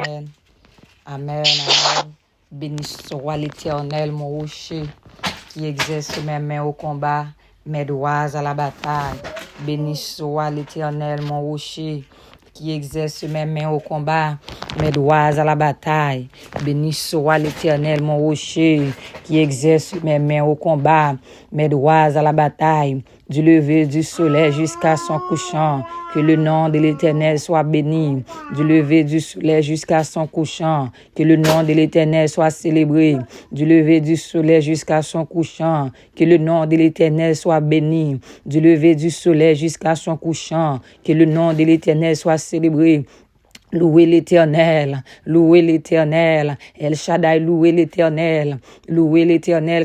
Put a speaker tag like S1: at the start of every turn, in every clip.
S1: Amen. Amen. Amen. Béni soit l'Éternel, mon rocher, qui exerce mes mains au combat, mes doigts à la bataille. Béni soit l'Éternel, mon rocher, qui exerce mes mains au combat, mes doigts à la bataille. Béni soit l'Éternel, mon rocher, qui exerce mes mains au combat, mes doigts à la bataille. Du lever du soleil jusqu'à son couchant, que le nom de l'Éternel soit béni. Du lever du soleil jusqu'à son couchant, que le nom de l'Éternel soit célébré. Du lever du soleil jusqu'à son couchant, que le nom de l'Éternel soit béni. Du lever du soleil jusqu'à son couchant, que le nom de l'Éternel soit célébré. Louez l'Éternel, El Shaddai, louez l'Éternel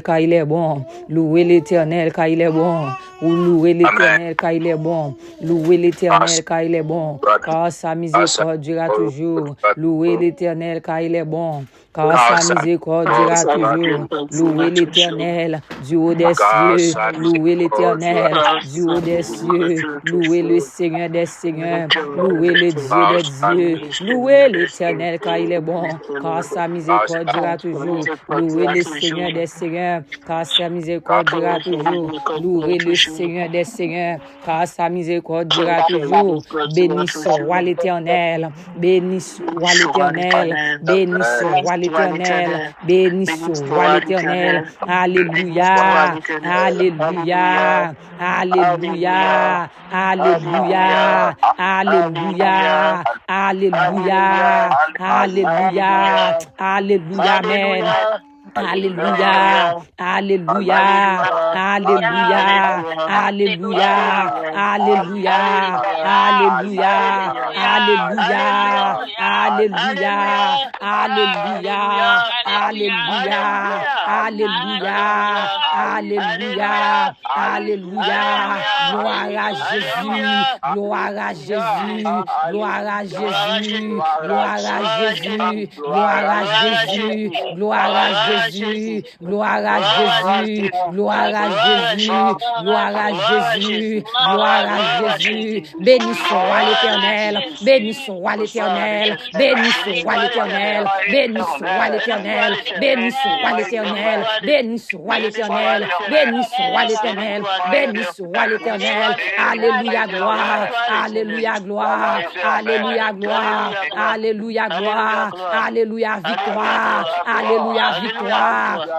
S1: car il est bon, louez l'Éternel car il est bon, ou louez l'Éternel car il est bon, louez l'Éternel car il est bon, car sa miséricorde durera toujours, louez l'Éternel car il est bon, car sa miséricorde durera toujours, louez l'Éternel du haut des cieux, louez l'Éternel du haut des cieux, louez le Seigneur des seigneurs, louez le Dieu des dieux. Louez l'Éternel car il est bon, car sa miséricorde durera toujours. Louez le Seigneur des seigneurs, car sa miséricorde durera toujours. Louez le Seigneur des seigneurs, car sa miséricorde durera toujours. Béni soit l'Éternel, béni soit l'Éternel, béni soit l'Éternel, béni soit l'Éternel. Alléluia, alléluia, alléluia, alléluia, alléluia, alléluia, alléluia, alléluia, amen. Alléluia, alléluia, alléluia, alléluia, alléluia, alléluia, alléluia, alléluia, alléluia, alléluia, alléluia, alléluia, alléluia, gloire à Jésus, gloire à Jésus, gloire à Jésus, gloire à Jésus, gloire à Jésus, gloire à Jésus. Gloire à Jésus, gloire à Jésus, gloire à Jésus, gloire à Jésus. Béni soit l'Éternel, béni soit l'Éternel, béni soit l'Éternel, béni soit l'Éternel, béni soit l'Éternel, béni soit l'Éternel, béni soit l'Éternel, béni soit l'Éternel. Alléluia gloire, alléluia gloire, alléluia gloire, alléluia gloire, alléluia victoire, alléluia victoire.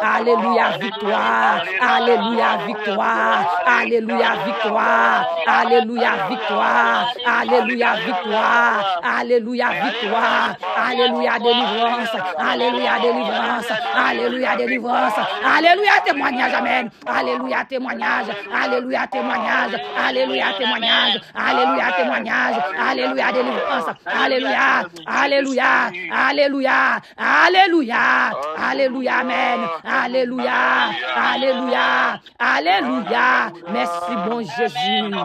S1: Alléluia victoire, alléluia victoire, alléluia victoire, alléluia victoire, alléluia victoire, alléluia victoire, alléluia délivrance, alléluia délivrance, alléluia délivrance, alléluia témoignage, amen, alléluia témoignage, alléluia témoignage, alléluia témoignage, alléluia témoignage, alléluia délivrance, alléluia, alléluia, alléluia, alléluia, alléluia, amen, alléluia, alléluia, alléluia, merci bon Jésus,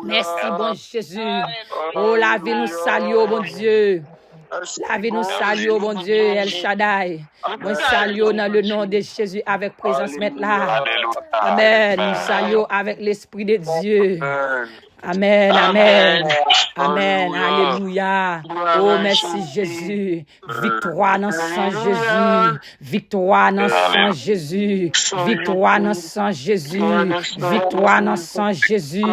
S1: merci bon Jésus, oh la vie nous salue, oh bon Dieu. La vie nous salue, oh bon Dieu, El Shaddai. Nous saluons dans le nom de Jésus avec présence maintenant. Amen. Nous saluons avec l'Esprit de Dieu. Amen, amen, amen, alléluia. Oh, merci Jésus. Victoire dans sang Jésus. Victoire dans sang Jésus. Victoire dans sang Jésus. Victoire dans sang Jésus.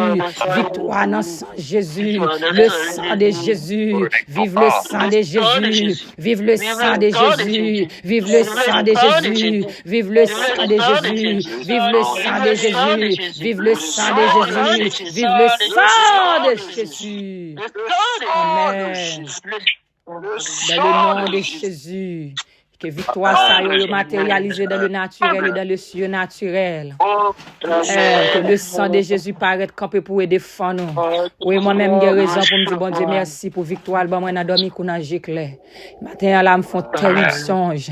S1: Victoire dans sang Jésus. Le sang de Jésus. Vive le sang de Jésus. Vive le sang de Jésus. Vive le sang de Jésus. Vive le sang de Jésus. Vive le sang de Jésus. Vive le sang de Jésus. Vive le sang de Jésus. Amen. Dans le nom de Jésus. Que victoire soit matérialisée dans le naturel et dans le surnaturel. Que le sang de Jésus paraît campé pour aider défendre nous. Oui, moi-même, j'ai raison pour me dire, bon Dieu, merci pour victoire. Bon, moi, j'ai dormi qu'on a giclé. Matin, là, me font terrible songe.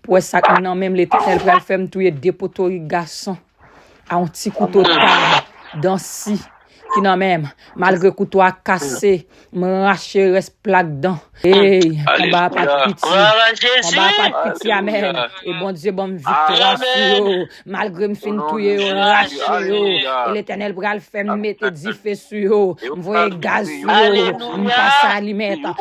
S1: Pour ça, que maintenant, même l'Éternel pour faire me tuer des poteaux garçons. À un petit couteau de table. Dans si. qui n'a même, malgré couteau a cassé, m'arracher reste plaque dedans. Hey, combat pas de pitié. Combat pas de pitié, amen. Et bon Dieu, bon victoire sur eux. Malgré me fin touyer, rache yo. Et l'Éternel bral fait me mettre 10 feux sur eux. M'voyer gaz sur eux. M'passe aliment.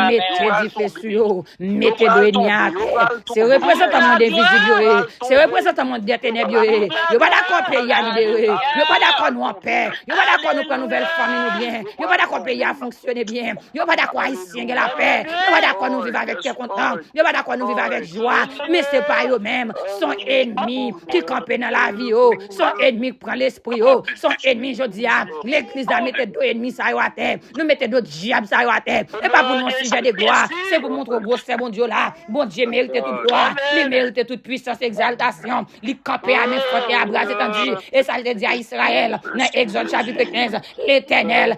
S1: Mettez 10 feux sur eux. Mettez de ennemi à terre. C'est représentant mon invisible. C'est représentant mon ténèbres. Yo pas d'accord pays à libérer. Yo pas d'accord nous en paix. Yo pas d'accord nous prendre nouvelle famille nous bien. Yo pas d'accord pays à fonctionner bien. Yo pas d'accord haïtien la paix. Yo pas d'accord nous vivre avec cœur content. Yo pas d'accord nous vivre avec joie. Mais c'est pas eux même, son ennemi qui campent dans la vie, son ennemi qui prend l'esprit, son ennemi, je dis, l'église a mis deux ennemis ça à terre. Nous mettons d'autres diables ça à terre. Et pas pour nous sujet de gloire, c'est pour montrer gros c'est bon Dieu là. Bon Dieu mérite toute gloire, il mérite toute puissance, exaltation. Il campe à mes fortes et à bras étendus. Et ça le dit à Israël, dans Exode chapitre 15, l'Éternel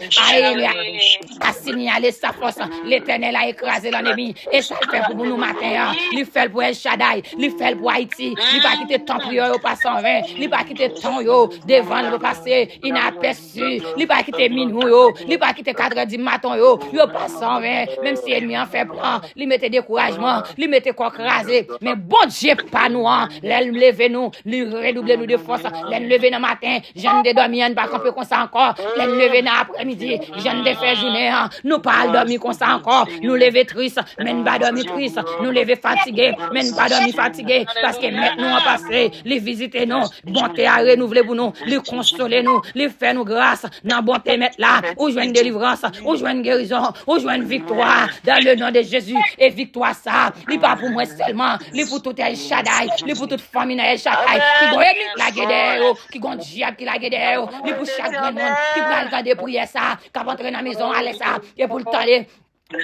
S1: a signalé sa force, l'Éternel a écrasé l'ennemi. Et ça le fait pour nous matin, il fait pour El Shaddai, il fait pour Haïti, il va quitter ton prière au passant 20, il va quitter ton yo, devant le passé, inaperçu, il va quitter minuit yo, il va quitter 4h du matin yo passant 20, même si l'ennemi en fait plan, il mettait découragement, il mettait quoi crasé, mais bon Dieu pas nous, l'aile lever nous, il redouble nous de force, l'aile lever dans matin, j'en ai dormi, on pas camper comme ça encore, l'aile lever dans après-midi, j'en ai fait journée, nous pas dormir comme ça encore, nous lever triste, mais nous pas dormir triste, nous lever fatigué, mais nous pas dormir fatigué, parce que maintenant on passe, les visiter nous, bonté à renouveler pour nous, les consoler nous, les faire nous grâce, dans bonté mettre là, ou jouer une délivrance, ou jouer une guérison, ou jouer une victoire, dans le nom de Jésus, et victoire ça, n'est pas pour moi seulement, n'est pour tout El Shaddai, n'est pour toute famille El Shaddai, qui doit la guédère, qui gon diable qui la guédère, n'est pour chaque grand monde, qui va regarder prier ça, qui va entrer dans la maison, aller ça, et pour le temps.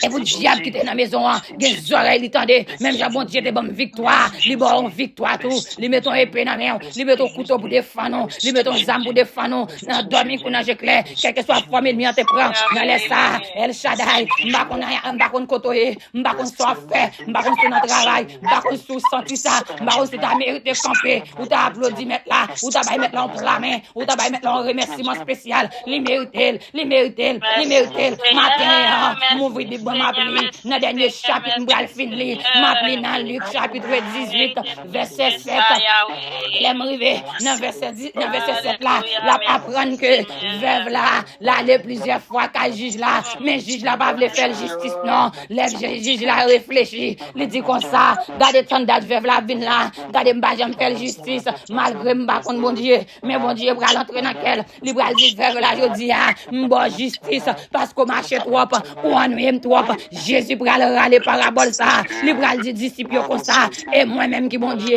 S1: Et vous diable qui était dans la maison, des oreilles, il tendait, même j'ai bon Dieu, des bonnes victoires, li bon victoire tout, li mettons épée dans la main, li mettons couteau pour défendre, li mettons zam pour défendre, dans dormir qu'on a clair, quel que soit la forme ennemi, on te prend, dans les ça, El Shaddai, m'bakon kotoye, m'bakon soit fait, m'bakon sur notre travail, m'bakon sur senti ça, m'bakon sur ta mérite de camper, ou ta applaudi mettre là, ou ta baille mettre là en la main, ou ta baille mettre là en remerciement spécial, li mérite, matin, m'ouvrir des bons m'appeler, dans le dernier chapitre, m'bral finir, m'appeler dans Luc chapitre 18, verset 7, l'aimerie, dans verset 7 là, la apprendre que veuve là, les plusieurs fois qu'elle juge là, mais juge là, pas voulait faire justice, non, les juge là, réfléchit, il dit comme ça, gardez tant date veuve là, vin là, gardez m'ba j'aime faire justice, malgré m'ba contre bon Dieu, mais bon Dieu, bral entrer dans quel, il bral dit veuve là, je dis, m'ba justice, parce qu'on marche trop, ou ennuyé trop, Jésus pral râler parabole ça, il pral dit disciple comme ça, et moi-même qui bon Dieu,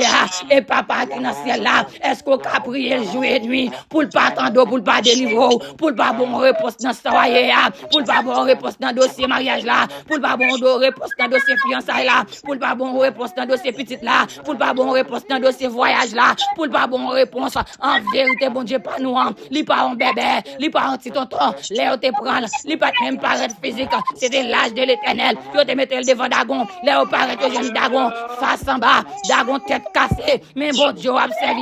S1: et papa qui dans le ciel là, est-ce qu'on a prié jour et nuit, pour le pas attendre, pour le pas délivrer, pour le pas bon réponse dans ce soirée, pour le pas bon réponse dans le dossier mariage là, pour le pas bon réponse dans le dossier fiançailles là, pour le pas bon réponse dans le dossier petite là, pour le pas bon réponse dans le dossier voyage là, pour le pas bon réponse, en vérité, bon Dieu, pas nous, il pas un bébé, il pas un petit tonton, l'air te prendre, il pas même paraître physique, c'était l'âge de l'éternel, tu te mettre devant Dagon, l'air paraît que j'aime Dagon, face en bas, Dagon tête cassée, mais bon Dieu, observe,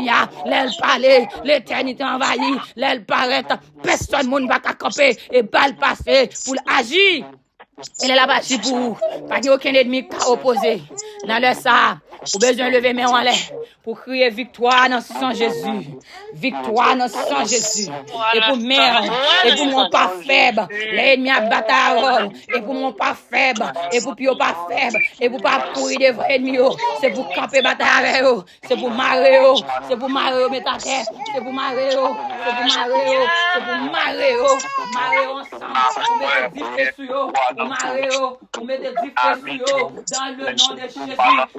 S1: l'air parler, l'éternité envahie, l'air paraît, personne ne va camper et balle passer pour agir. Il est là-bas pour pas qu'il y ait aucun ennemi qui a opposé. Dans le ça, vous besoin de lever mes mains en l'air pour crier victoire dans son Jésus. Victoire dans son Jésus. Et pour mère, et pour mon pas faible, l'ennemi a bataille. Et pour mon pas faible, et pour pio pas faible, et pour pas courir devant l'ennemi. C'est pour camper bataille avec eux. C'est pour marrer eux. C'est pour marrer eux, mettre à terre. C'est pour marrer eux. C'est pour marrer eux. C'est pour marrer eux. Marrer ensemble. Pour mettre 10 feux sur eux. Pour marrer eux. Pour mettre 10 feux sur eux. Dans le nom de Jésus.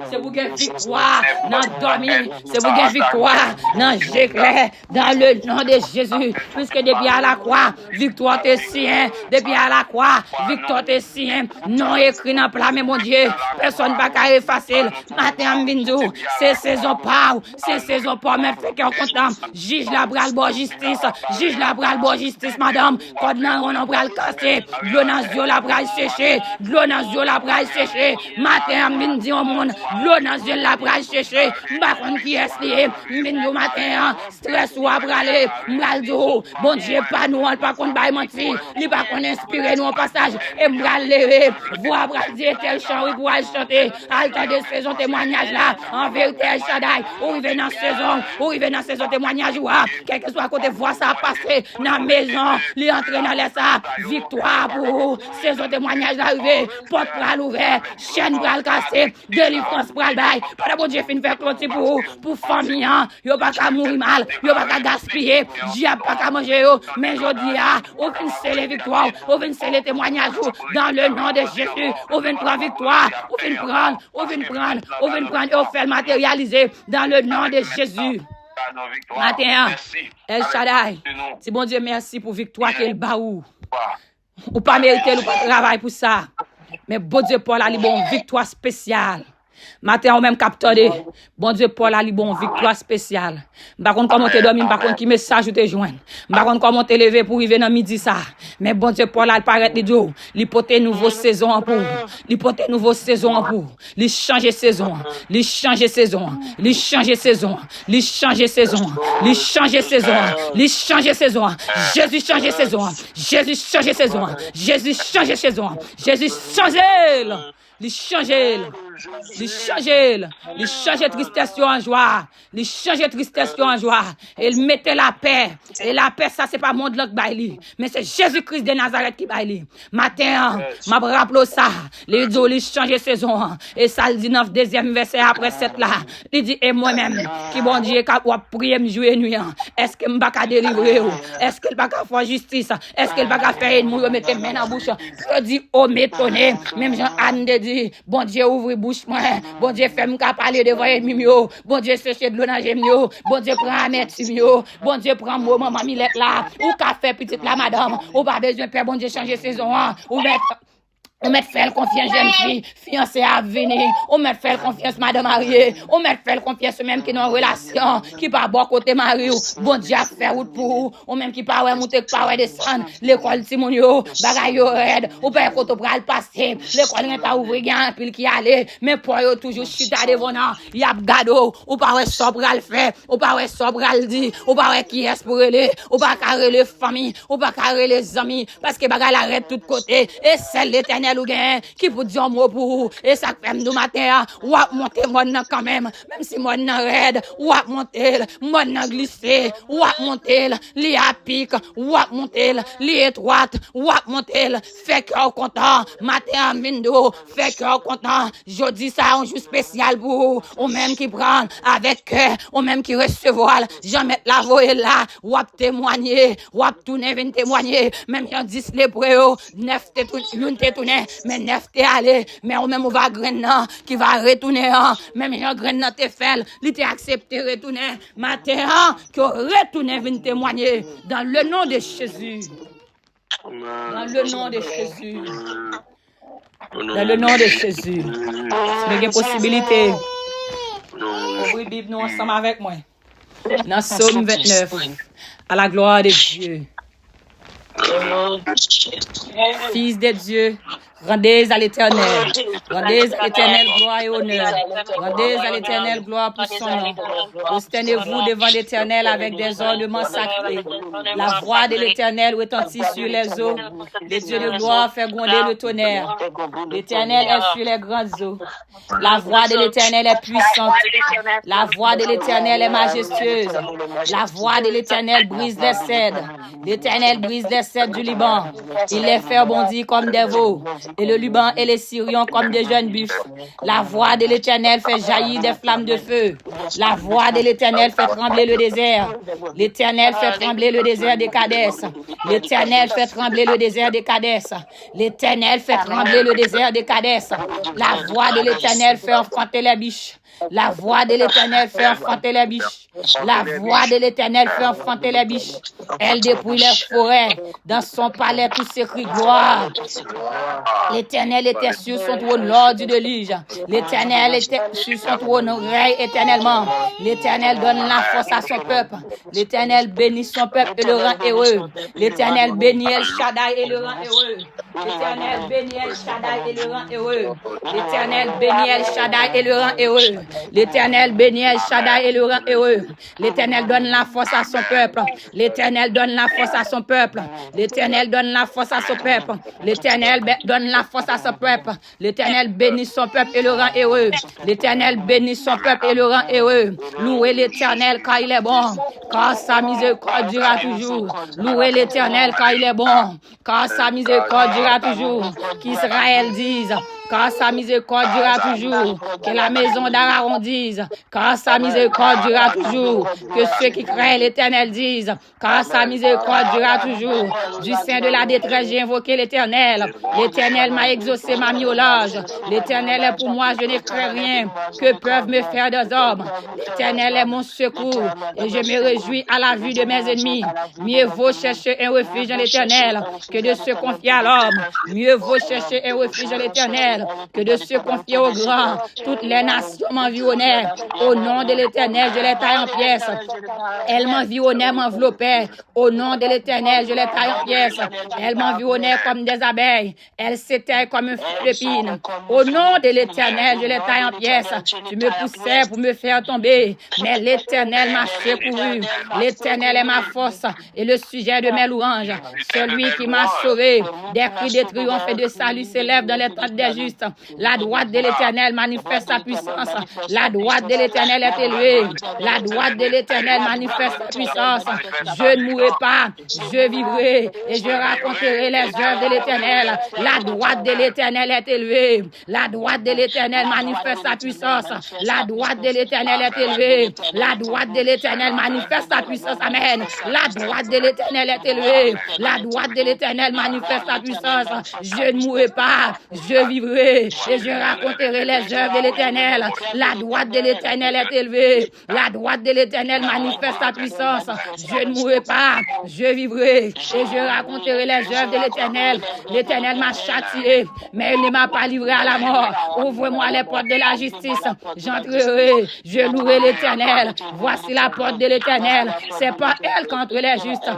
S1: C'est pour gagner victoire dans dormir. C'est pour gagner victoire dans j'éclair. Dans le nom de Jésus. Puisque depuis à la croix, victoire t'es sien. Depuis à la croix, victoire t'es sien. Non écrit dans plat, mais mon Dieu, personne ne va pas effacer. Matin, Mbindou, c'est saison pas. C'est saison pas, mais fait qu'on content. Juge la bral bon justice. Juge la bral bon justice, madame. Code nan on a bral cassé. Glonazio la bral séché. Glonazio la bral séché. Matin, Mbindou au monde. Glonazio Jésus l'a pral chercher. M'pa konn qui est lié. M'vinn matin, stress ou a pralé. M'bral do. Bon Dieu, pas nous, on pas konn bay menti. Li pas konn inspirer nous en passage. Et m'bral lever. Voix bral dire tel chant, oui, pour aller chanter. Alta de saison témoignage là. En vérité, El Shaddai. Ou rive dans saison. Ou rive dans saison témoignage ou quel que soit côté voix ça passer dans la maison. Li entre dans les ça. Victoire pour saison témoignage arrivé. Porte pral ouvert. Chaîne pral cassé. Délivrance pral bail. Pas bon Dieu fin faire clôture pour famille. Yo pas qu'à mourir mal. Yo pas qu'à gaspiller. Diable pas qu'à manger yo. Mais je dis au fin c'est les victoires. Au fin c'est les témoignages dans le nom de Jésus. Au fin prendre victoire. Au fin prendre. Au fin prendre. Au fin prendre. Et au fait matérialiser dans le nom de Jésus. Matin, El Shaddai, c'est bon Dieu, merci pour victoire qu'elle baou. Ou pas mériter, ou pas travail pour ça. Mais bon Dieu, Paul a li bon victoire spéciale. Matin, ou même capteur, bon Dieu, Paul a li bon victoire spéciale. Par contre, comment te dormir, par contre, qui message ou te joindre. Par contre, comment te lever pour arriver dans midi ça. Mais bon Dieu, Paul a paraît les jours. Li pote nouveau saison en pour. Li pote nouveau saison en pour. Li changer saison. Li changer saison. Li changer saison. Li changer saison. Li changer saison. Li changer saison. Jésus changer saison. Jésus changer saison. Jésus changer saison. Jésus changer. Li changer. Li changer. Li changer tristesse en joie. Li changer tristesse en joie. Il mettait la paix. Et la paix, ça, c'est pas monde là qui baille. Mais c'est Jésus-Christ de Nazareth qui baille. Matin, m'a rappelé ça. Les deux, li changer saison. Et ça, le 19, deuxième verset après 7 là. Il dit, et moi-même, qui bon Dieu, qui va prier, me jouer nuit. Est-ce que m'ba ka délivrer? Est-ce qu'il va faire justice? Est-ce qu'il va faire une mouille, mettre main dans la bouche? Je dis, oh, m'étonner. Même Jean-Anne de dit, bon Dieu, ouvre bouche, moi. Bon Dieu, fait-moi parler devant l'ennemi, bon Dieu, chercher de l'eau dans le bon Dieu, prend un médecin, bon Dieu, prend moi, maman, Milette là, ou qu'a fait petite la madame, ou pas besoin, père, bon Dieu, changer saison, ou mettre. On met faire confiance jeune fille, fiancée à venir. On met faire confiance madame mariée. On met faire confiance même qui dans relation, qui pas bon côté mari. Bon Dieu a fait route pour. On même qui pas ouais monter, pas ouais descendre. L'école Simon yo, bagay yo red. Ou pas côté pral passer. L'école n'est pas ouvrir gain pile qui aller. Mais pour yo toujours chita devant nan. Y a gado. Ou pas ouais so pral faire. Ou pas ouais so pral dire. Ou pas ouais qui est pour aller. Ou pas carrer les familles. Ou pas carrer les amis. Parce que bagay l'arrête tout côté. Et c'est l'Éternel qui pour dire un mot pour vous. Et ça fait nous matin, ou à monter moi quand même si moi nan raide, ou à monter, moi nan glisser, ou à monter, li à pic, ou à monter, li étroite, ou à monter, fait cœur content, matin à mindo, fait cœur content, jeudi ça un jour spécial pour vous, ou même qui prend avec cœur, ou même qui recevoir, jamais la voix là, ou à témoigner, ou à tourner, venir témoigner, même j'en dis les préaux, 9 te mais neuf t'es allé, mais on même on va grainer qui va retourner, même Jean grainer t'es fait, il t'est accepté retourner, matin qui retourner venir témoigner dans le nom de Jésus. Dans le nom de Jésus. Dans le nom de Jésus. C'est une possibilité. Ouvrez Bible nous ensemble avec moi. Dans Psaume 29. À la gloire de Dieu. Fils de Dieu, rendez à l'Éternel. Rendez à l'Éternel gloire et honneur. Rendez à l'Éternel gloire pour son nom. Prosternez-vous devant l'Éternel avec des ornements sacrés. La voix de l'Éternel retentit sur les eaux. Les dieux de gloire fait gronder le tonnerre. L'Éternel est sur les grandes eaux. La voix de l'Éternel est puissante. La voix de l'Éternel est majestueuse. La voix de l'Éternel brise les cèdres. L'Éternel brise les cèdres du Liban. Il les fait bondir comme des veaux. Et le Liban et les Syriens comme des jeunes buffles. La voix de l'Éternel fait jaillir des flammes de feu. La voix de l'Éternel fait trembler le désert. L'Éternel fait trembler le désert des Cadès. L'Éternel fait trembler le désert des Cadès. L'Éternel fait trembler le désert des Cadès. La voix de l'Éternel fait enfanter les biches. La voix de l'Éternel fait enfanter les biches. La voix de l'Éternel fait enfanter les biches. Elle dépouille les forêts. Dans son palais, tout s'écrit gloire. L'Éternel était sur son trône lors du déluge. L'Éternel était sur son trône, règne éternellement. L'Éternel donne la force à son peuple. L'Éternel bénit son peuple et le rend heureux. L'Éternel bénit El Shaddai et le rend heureux. L'Éternel bénit El Shaddai et le rend heureux. L'Éternel bénit El Shaddai et le rend heureux. L'Éternel bénit El Shaddai et le rend heureux. L'Éternel donne la force à son peuple. L'Éternel donne la force à son peuple. L'Éternel donne la force à son peuple. L'Éternel donne la force à son peuple. L'Éternel bénit son peuple et le rend heureux. L'Éternel bénit son peuple et le rend heureux. Louez l'Éternel car il est bon, car sa miséricorde durera toujours. Louez l'Éternel car il est bon, car sa miséricorde durera toujours. Qu'Israël dise, car sa miséricorde durera toujours. Que la maison d'Aaron dise, car sa miséricorde durera toujours. Que ceux qui craignent l'Éternel disent, car sa miséricorde durera toujours. Du sein de la détresse, j'ai invoqué l'Éternel. L'Éternel m'a exaucé, m'a mis au large. L'Éternel est pour moi, je ne crains rien. Que peuvent me faire des hommes? L'Éternel est mon secours et je me réjouis à la vue de mes ennemis. Mieux vaut chercher un refuge en l'Éternel que de se confier à l'homme. Mieux vaut chercher un refuge en l'Éternel que de se confier au grand. Toutes les nations m'environnaient. Au nom de l'Éternel, je les taille en pièces. Elles m'environnaient, m'enveloppaient. Au nom de l'Éternel, je les taille en pièces. Elles m'environnaient comme des abeilles. Elles s'éteignent comme un feu d'épine. Au nom de l'Éternel, je les taille en pièces. Tu me poussais pour me faire tomber, mais l'Éternel m'a secouru. L'Éternel est ma force et le sujet de mes louanges. Celui qui m'a sauvé. Des cris de triomphe et de salut s'élèvent dans les tentes des justes. La droite de l'Éternel manifeste sa puissance. La droite de l'Éternel est élevée. La droite de l'Éternel manifeste sa puissance. Je ne mourrai pas, je vivrai et je raconterai les œuvres de l'Éternel. La droite de l'Éternel est élevée. La droite de l'Éternel manifeste sa puissance. La droite de l'Éternel est élevée. La droite de l'Éternel manifeste sa puissance. Amen. La droite de l'Éternel est élevée. La droite de l'Éternel manifeste sa puissance. Je ne mourrai pas, je vivrai et je raconterai les œuvres de l'Éternel. La droite de l'Éternel est élevée. La droite de l'Éternel manifeste sa puissance. Je ne mourrai pas, je vivrai et je raconterai les œuvres de l'Éternel. L'Éternel m'a châtié, mais il ne m'a pas livré à la mort. Ouvre-moi les portes de la justice. J'entrerai, je louerai l'Éternel. Voici la porte de l'Éternel. C'est pas elle qu'entre les justes.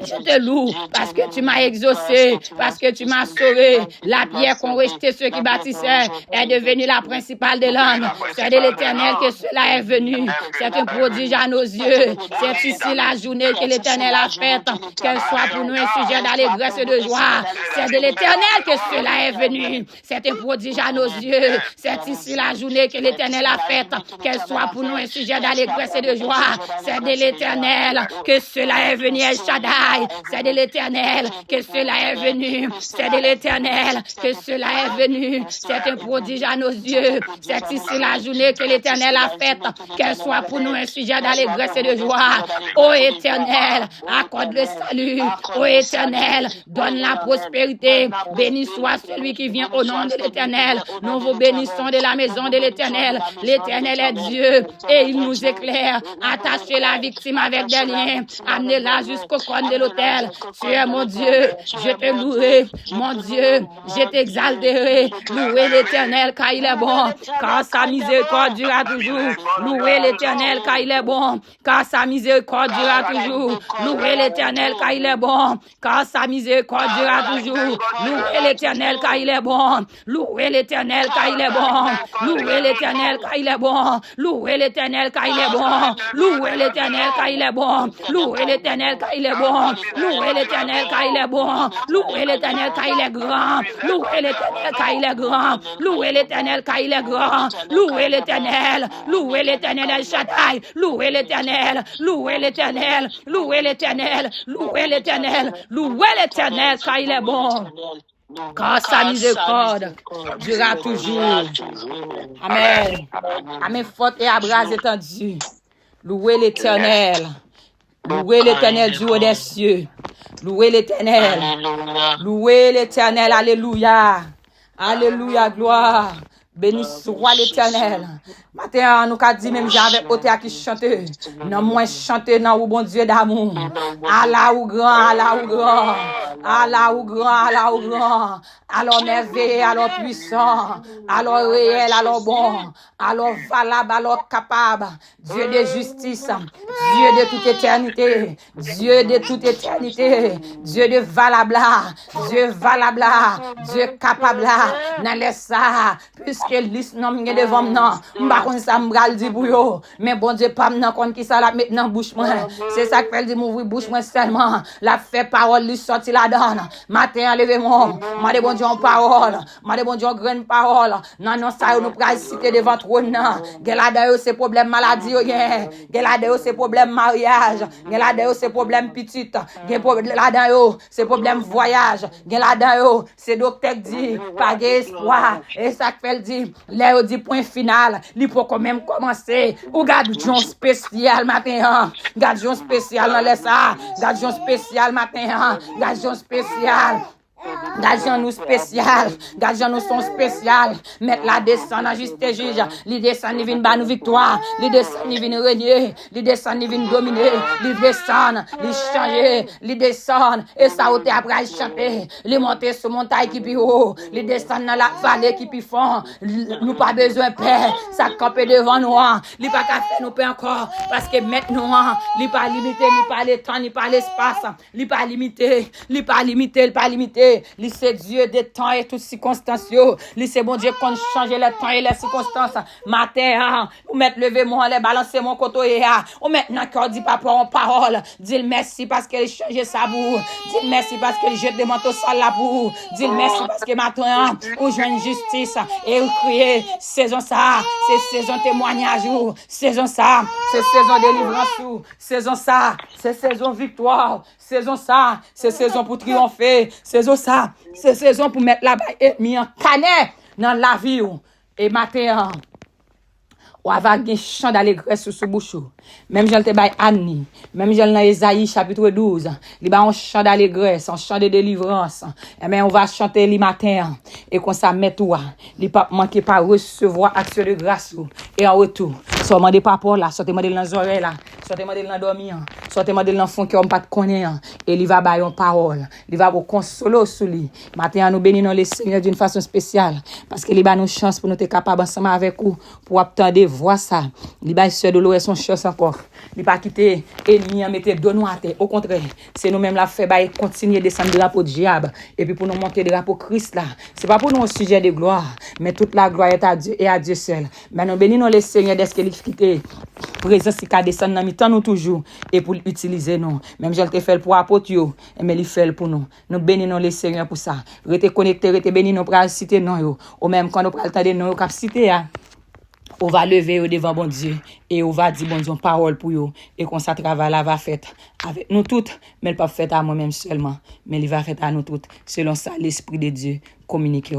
S1: Je te loue parce que tu m'as exaucé, parce que tu m'as sauvé. La pierre qu'ont rejeté ceux qui bâtissaient est devenue la principale des langues. C'est de l'Éternel que cela est venu. C'est un prodige à nos yeux. C'est ici la journée que l'Éternel a faite. Qu'elle soit pour nous un sujet d'allégresse et de joie. C'est de l'Éternel que cela est venu. C'est un prodige à nos yeux. C'est ici la journée que l'Éternel a faite. Qu'elle soit pour nous un sujet d'allégresse et de joie. C'est de l'Éternel que cela est venu, El Shaddai. C'est de l'Éternel que cela est venu. C'est de l'Éternel que cela est venu. C'est un prodige à nos yeux. C'est ici la journée que l'Éternel a faite. Qu'elle soit pour nous un sujet d'allégresse et de joie. Ô Éternel, accorde le salut. Ô Éternel, donne la prospérité. Béni soit celui qui vient au nom de l'Éternel. Nous vous bénissons de la maison de l'Éternel. L'Éternel est Dieu et il nous éclaire. Attachez la victime avec des liens. Amenez-la jusqu'au coin de l'autel. Tu es mon Dieu, je te louerai. Mon Dieu, je t'exalterai. Louez l'Éternel car il est bon, car sa miséricorde durera toujours. Louez l'Éternel car il est bon, car sa miséricorde durera toujours. Louez l'Éternel car il est bon, car sa miséricorde durera toujours. Louez l'Éternel car il est bon. Louez l'Éternel car il est bon. Louez l'Éternel car il est bon. Louez l'Éternel car il est bon. Louez l'Éternel car il est bon. Louez l'Éternel car il est bon. Louez l'Éternel car il est bon. Louez l'Éternel car il est grand. Louez l'Éternel car il est grand. Louez l'Éternel car il est grand. Louez l'Éternel. Louez l'Éternel El Shaddai. Louez l'Éternel. Louez l'Éternel. Louez l'Éternel. Louez l'Éternel. Louez l'Éternel car il est bon. Car sa miséricorde durera toujours. Amen. Amen. Forte et à bras étendus. Louez l'Éternel. Louez l'Éternel du haut des cieux. Louez l'Éternel. Louez l'Éternel. Alléluia. Alléluia. Gloire. Béni soit l'Éternel. Matin, nous avons dit, même j'avais ôté à qui chanter. Non, moi, chanter dans le bon Dieu d'amour. Allah ou grand, Allah ou grand. Allah ou grand, Allah ou grand, alors merveilleux, alors puissant, alors réel, alors bon, alors valable, alors capable, Dieu de justice, Dieu de toute éternité, Dieu de toute éternité, Dieu de valable, Dieu valable, Dieu capable, nan laisse ça, puisque liste non m'y devant non, m'pa kon ça m'bral di pour yo, mais bon Dieu pas m'nan kon qui ça la maintenant bouche moi, c'est ça que fait dit m'ouvrir bouche moi seulement, la fait parole lui sorti la donne, matin levez-moi, m'a de bon Dieu en parole, m'a de bon Dieu en grande parole, non non ça nous pral citer devant trône nan, gen la d'ailleurs c'est problème maladie yo gen, gen la d'ailleurs c'est problème mariage, gen la d'ailleurs c'est problème petite, gen la d'ailleurs c'est problème voyage, gen la d'ailleurs c'est docteur dit pas espoir et ça fait dit là dit point final, il faut quand même commencer ou garde John spécial matin, garde John spécial dans laisse ça, garde John spécial matin, garde John spécial. Gardien nous spécial, gardien nous son spécial, mettre la descend en juste juge, li descend, li vin ba nous victoire, li descend, li vin régner, li descend, li vin dominer, li descend, li changer, li descend, et ça ou te après chanter, li monter sur montagne qui pi haut, li descend dans la vallée qui pi fond, nous pas besoin paix, ça camper devant nous, li pas qu'à faire nous paix encore, parce que maintenant, li pas limité, ni pas le temps, ni pas l'espace, li pas limité, li pas limité, li pas limité. Lui c'est Dieu des temps et toutes circonstances. Lui c'est bon Dieu qu'on change les temps et les circonstances. Matin, ou mettre lever mon les balancer mon côté ou maintenant qu'on dit papa en parole, dis merci parce qu'elle change sa boue. Dis merci parce qu'elle jette des manteaux sales la boue. Dis merci parce que maintenant ou joint justice et ou crier saison ça, c'est saison témoignage ou saison ça, c'est saison délivrance, saison ça, c'est saison victoire, saison ça, c'est saison pour triompher, saison ça, c'est saison pour mettre la baille et mis en canet dans la vie et matin ou avoir un chant d'allégresse sous bouche. Même j'en te baille Annie, même j'en dans Ésaïe chapitre 12, il ba un chant d'allégresse, un chant de délivrance. Et mais on va chanter le matin et qu'on ça met toi, il pas manquer pas recevoir action de grâce et en retour, sortez-moi des papas là, sortez-moi des dans oreilles là, sortez-moi des dans dormir, sortez-moi des dans fond qui on pas connaître et il va bailler une parole, il va vous consoler sous lui. Matin nous bénissons le Seigneur d'une façon spéciale parce que il ba nous chance pour nous être capable ensemble avec vous pour attendre voir ça. Il va se de son chance encore. Il pas quitter ennemi en mettre deux noirs. Au contraire, c'est nous-mêmes la fait bail continuer descendre le drapeau de diable et puis pour nous monter le drapeau Christ là. C'est pas pour nous un sujet de gloire, mais toute la gloire est à Dieu et à Dieu seul. Mais nous bénissons le Seigneur dès qu'il quitter présence qui descend dans mi-temps nous toujours et pour l'utiliser nous. Même je le fait pour apôtre yo, mais il fait pour nous. Nous bénissons le Seigneur pour ça. Restez connectés, restez bénis nous pour citer non yo. Ou même quand nous pral tande non cap citer on va lever devant bon Dieu et on va dire bon Dieu parole pour eux et qu'on ça travail là va fait avec nous toutes mais pas fait à moi-même seulement mais il va fait à nous toutes selon ça l'esprit de Dieu communiquer